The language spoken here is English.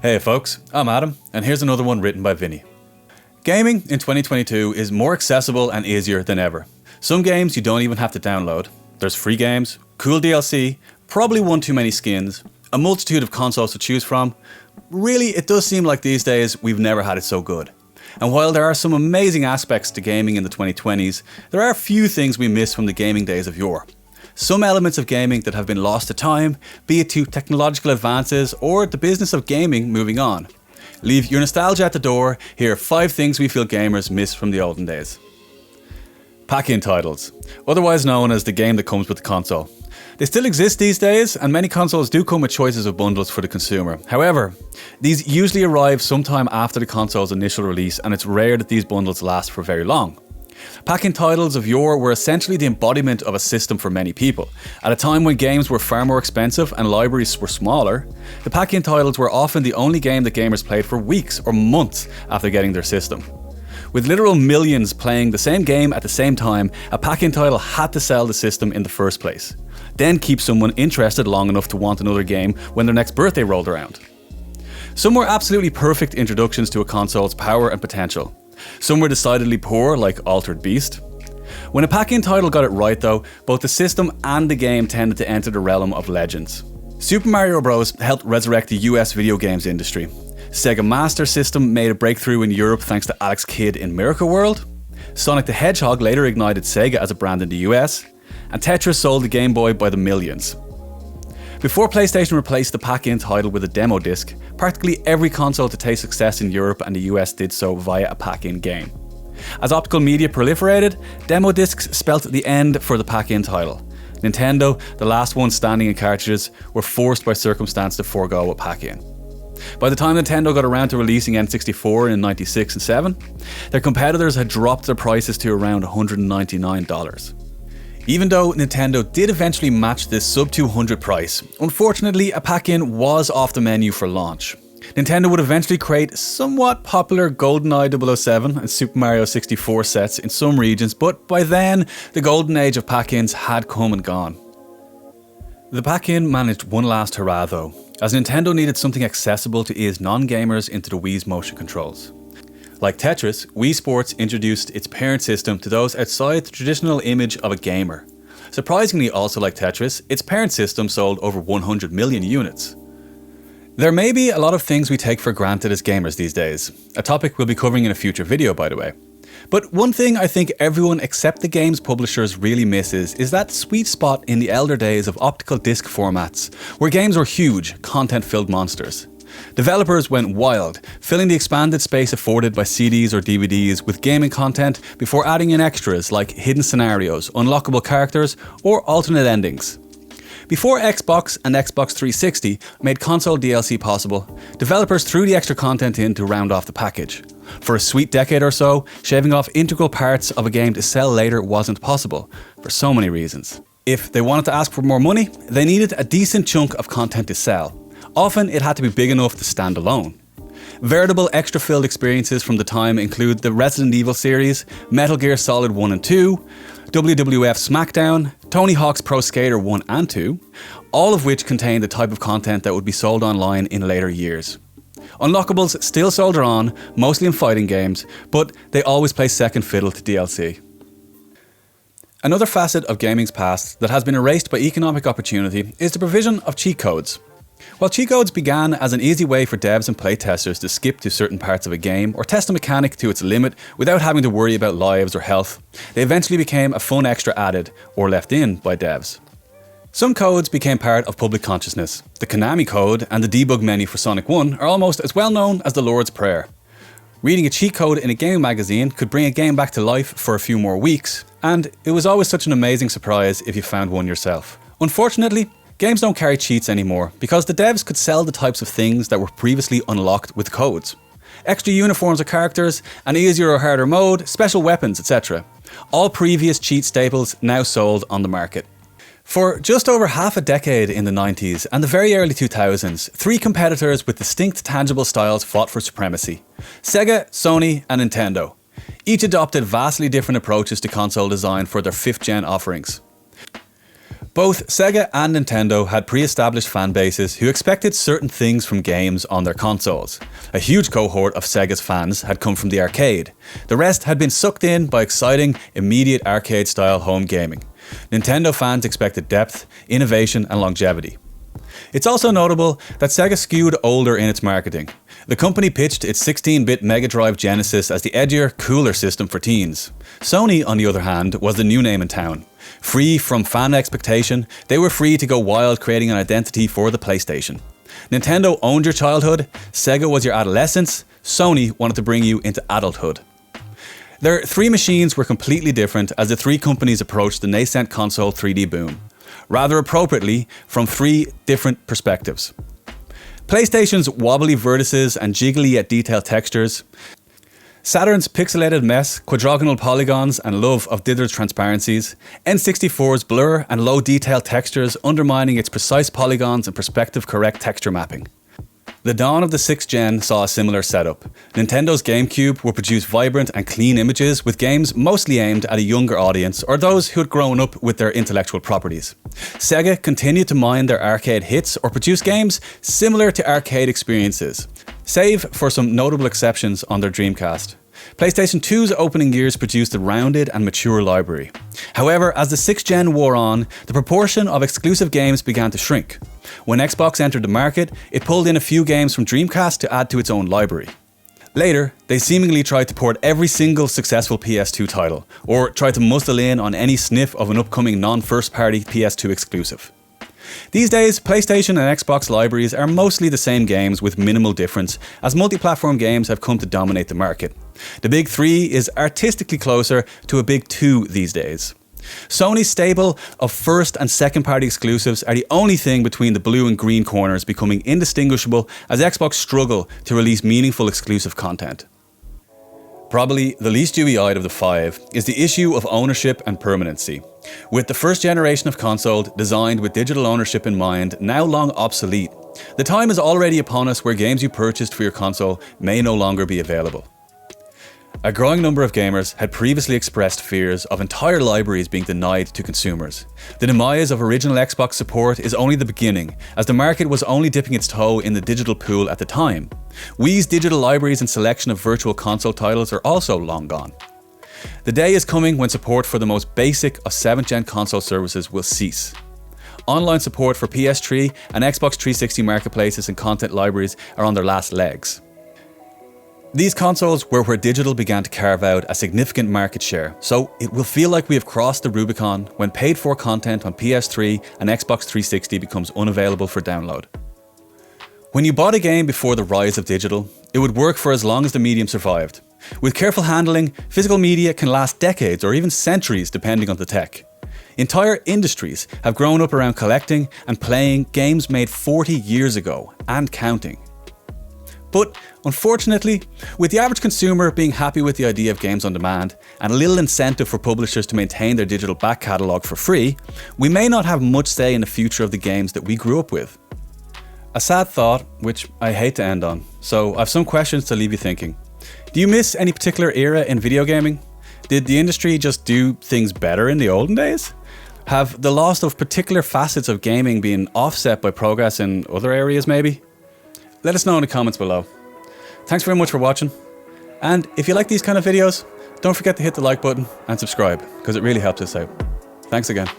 Hey folks, I'm Adam, and here's another one written by Vinny. Gaming in 2022 is more accessible and easier than ever. Some games you don't even have to download. There's free games, cool DLC, probably one too many skins, a multitude of consoles to choose from. Really, it does seem like these days we've never had it so good. And while there are some amazing aspects to gaming in the 2020s, there are a few things we miss from the gaming days of yore. Some elements of gaming that have been lost to time, be it to technological advances or the business of gaming moving on. Leave your nostalgia at the door, here are 5 things we feel gamers miss from the olden days. Pack-in titles, otherwise known as the game that comes with the console. They still exist these days, and many consoles do come with choices of bundles for the consumer. However, these usually arrive sometime after the console's initial release, and it's rare that these bundles last for very long. Pack-in titles of yore were essentially the embodiment of a system for many people. At a time when games were far more expensive and libraries were smaller, the pack-in titles were often the only game that gamers played for weeks or months after getting their system. With literal millions playing the same game at the same time, a pack-in title had to sell the system in the first place. Then keep someone interested long enough to want another game when their next birthday rolled around. Some were absolutely perfect introductions to a console's power and potential. Some were decidedly poor, like Altered Beast. When a pack-in title got it right though, both the system and the game tended to enter the realm of legends. Super Mario Bros. Helped resurrect the US video games industry. Sega Master System made a breakthrough in Europe thanks to Alex Kidd in Miracle World. Sonic the Hedgehog later ignited Sega as a brand in the US. And Tetris sold the Game Boy by the millions. Before PlayStation replaced the pack-in title with a demo disc, practically every console to taste success in Europe and the US did so via a pack-in game. As optical media proliferated, demo discs spelt the end for the pack-in title. Nintendo, the last one standing in cartridges, were forced by circumstance to forego a pack-in. By the time Nintendo got around to releasing N64 in '96 and '7, their competitors had dropped their prices to around $199. Even though Nintendo did eventually match this sub $200 price, unfortunately a pack-in was off the menu for launch. Nintendo would eventually create somewhat popular GoldenEye 007 and Super Mario 64 sets in some regions, but by then the golden age of pack-ins had come and gone. The pack-in managed one last hurrah though, as Nintendo needed something accessible to ease non-gamers into the Wii's motion controls. Like Tetris, Wii Sports introduced its parent system to those outside the traditional image of a gamer. Surprisingly, also like Tetris, its parent system sold over 100 million units. There may be a lot of things we take for granted as gamers these days, a topic we'll be covering in a future video by the way. But one thing I think everyone except the games publishers really misses is that sweet spot in the elder days of optical disc formats, where games were huge, content-filled monsters. Developers went wild, filling the expanded space afforded by CDs or DVDs with gaming content before adding in extras like hidden scenarios, unlockable characters, or alternate endings. Before Xbox and Xbox 360 made console DLC possible, developers threw the extra content in to round off the package. For a sweet decade or so, shaving off integral parts of a game to sell later wasn't possible, for so many reasons. If they wanted to ask for more money, they needed a decent chunk of content to sell. Often it had to be big enough to stand alone. Veritable extra-filled experiences from the time include the Resident Evil series, Metal Gear Solid 1 and 2, WWF SmackDown, Tony Hawk's Pro Skater 1 and 2, all of which contained the type of content that would be sold online in later years. Unlockables still soldier on, mostly in fighting games, but they always play second fiddle to DLC. Another facet of gaming's past that has been erased by economic opportunity is the provision of cheat codes. While cheat codes began as an easy way for devs and playtesters to skip to certain parts of a game or test a mechanic to its limit without having to worry about lives or health, they eventually became a fun extra added or left in by devs. Some codes became part of public consciousness. The Konami code and the debug menu for Sonic 1 are almost as well known as the Lord's Prayer. Reading a cheat code in a gaming magazine could bring a game back to life for a few more weeks, and it was always such an amazing surprise if you found one yourself. Unfortunately, games don't carry cheats anymore because the devs could sell the types of things that were previously unlocked with codes. Extra uniforms or characters, an easier or harder mode, special weapons, etc. All previous cheat staples now sold on the market. For just over half a decade in the 90s and the very early 2000s, 3 competitors with distinct tangible styles fought for supremacy: Sega, Sony and Nintendo. Each adopted vastly different approaches to console design for their 5th gen offerings. Both Sega and Nintendo had pre-established fan bases who expected certain things from games on their consoles. A huge cohort of Sega's fans had come from the arcade. The rest had been sucked in by exciting, immediate arcade-style home gaming. Nintendo fans expected depth, innovation and longevity. It's also notable that Sega skewed older in its marketing. The company pitched its 16-bit Mega Drive Genesis as the edgier, cooler system for teens. Sony, on the other hand, was the new name in town. Free from fan expectation, they were free to go wild creating an identity for the PlayStation. Nintendo owned your childhood, Sega was your adolescence, Sony wanted to bring you into adulthood. Their three machines were completely different as the three companies approached the nascent console 3D boom. Rather appropriately, from three different perspectives. PlayStation's wobbly vertices and jiggly yet detailed textures, Saturn's pixelated mess, quadrogonal polygons and love of dithered transparencies, N64's blur and low detail textures undermining its precise polygons and perspective correct texture mapping. The dawn of the 6th gen saw a similar setup. Nintendo's GameCube would produce vibrant and clean images with games mostly aimed at a younger audience or those who had grown up with their intellectual properties. Sega continued to mine their arcade hits or produce games similar to arcade experiences, save for some notable exceptions on their Dreamcast. PlayStation 2's opening years produced a rounded and mature library. However, as the 6th gen wore on, the proportion of exclusive games began to shrink. When Xbox entered the market, it pulled in a few games from Dreamcast to add to its own library. Later, they seemingly tried to port every single successful PS2 title, or tried to muscle in on any sniff of an upcoming non-first party PS2 exclusive. These days, PlayStation and Xbox libraries are mostly the same games with minimal difference, as multi-platform games have come to dominate the market. The big three is artistically closer to a big two these days. Sony's stable of first and second party exclusives are the only thing between the blue and green corners becoming indistinguishable as Xbox struggle to release meaningful exclusive content. Probably the least dewy-eyed of the five is the issue of ownership and permanency. With the first generation of console designed with digital ownership in mind now long obsolete, the time is already upon us where games you purchased for your console may no longer be available. A growing number of gamers had previously expressed fears of entire libraries being denied to consumers. The demise of original Xbox support is only the beginning, as the market was only dipping its toe in the digital pool at the time. Wii's digital libraries and selection of virtual console titles are also long gone. The day is coming when support for the most basic of 7th gen console services will cease. Online support for PS3 and Xbox 360 marketplaces and content libraries are on their last legs. These consoles were where digital began to carve out a significant market share, so it will feel like we have crossed the Rubicon when paid-for content on PS3 and Xbox 360 becomes unavailable for download. When you bought a game before the rise of digital, it would work for as long as the medium survived. With careful handling, physical media can last decades or even centuries depending on the tech. Entire industries have grown up around collecting and playing games made 40 years ago and counting. But unfortunately, with the average consumer being happy with the idea of games on demand and a little incentive for publishers to maintain their digital back catalogue for free, we may not have much say in the future of the games that we grew up with. A sad thought, which I hate to end on, so I've some questions to leave you thinking. Do you miss any particular era in video gaming? Did the industry just do things better in the olden days? Have the loss of particular facets of gaming been offset by progress in other areas maybe? Let us know in the comments below. Thanks very much for watching. And if you like these kind of videos, don't forget to hit the like button and subscribe, because it really helps us out. Thanks again.